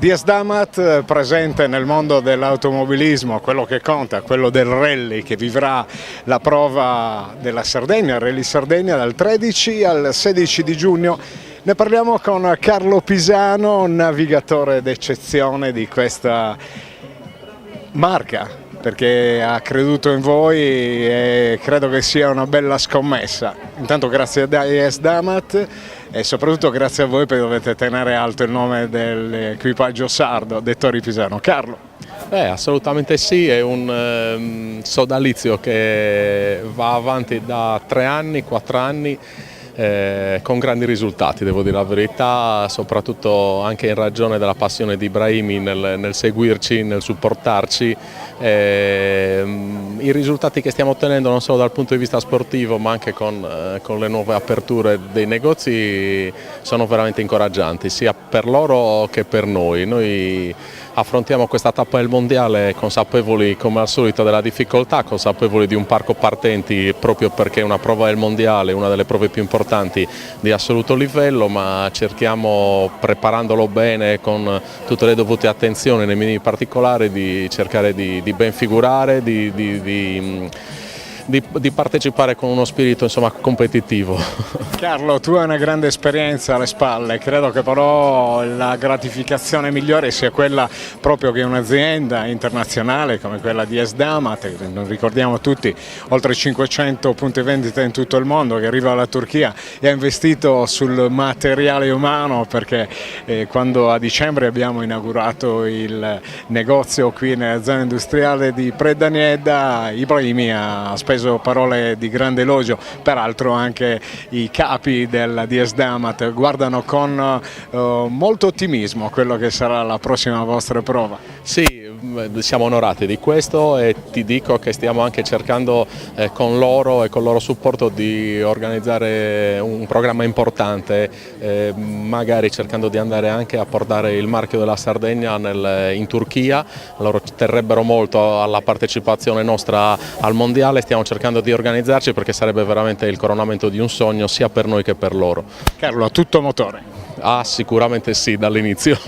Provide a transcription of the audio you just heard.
DS Damat presente nel mondo dell'automobilismo, quello che conta, quello del rally, che vivrà la prova della Sardegna, Rally Sardegna, dal 13 al 16 di giugno. Ne parliamo con Carlo Pisano, navigatore d'eccezione di questa marca, perché ha creduto in voi e credo che sia una bella scommessa. Intanto grazie a DS Damat e soprattutto grazie a voi, perché dovete tenere alto il nome dell'equipaggio sardo, Dettori Pisano. Carlo. Assolutamente sì, è un sodalizio che va avanti da 3 anni, 4 anni, con grandi risultati, devo dire la verità, soprattutto anche in ragione della passione di Brahimi nel seguirci, nel supportarci. I risultati che stiamo ottenendo non solo dal punto di vista sportivo ma anche con le nuove aperture dei negozi sono veramente incoraggianti, sia per loro che per noi. Noi affrontiamo questa tappa del mondiale consapevoli come al solito della difficoltà, consapevoli di un parco partenti proprio perché è una prova del mondiale, una delle prove più importanti di assoluto livello, ma cerchiamo, preparandolo bene con tutte le dovute attenzioni nei minimi particolari, di cercare di ben figurare, di partecipare con uno spirito competitivo. Carlo, tu hai una grande esperienza alle spalle, credo che però la gratificazione migliore sia quella proprio che un'azienda internazionale come quella di DS Damat, non ricordiamo tutti, oltre 500 punti vendita in tutto il mondo, che arriva dalla Turchia e ha investito sul materiale umano, perché quando a dicembre abbiamo inaugurato il negozio qui nella zona industriale di Predanieda, Ibrahimi ha speso parole di grande elogio, peraltro anche i capi del DS Damat guardano con molto ottimismo quello che sarà la prossima vostra prova. Sì, siamo onorati di questo e ti dico che stiamo anche cercando con loro e con il loro supporto di organizzare un programma importante, magari cercando di andare anche a portare il marchio della Sardegna in Turchia. Loro terrebbero molto alla partecipazione nostra al mondiale, stiamo cercando di organizzarci perché sarebbe veramente il coronamento di un sogno sia per noi che per loro. Carlo, a tutto motore? Ah, sicuramente sì, dall'inizio.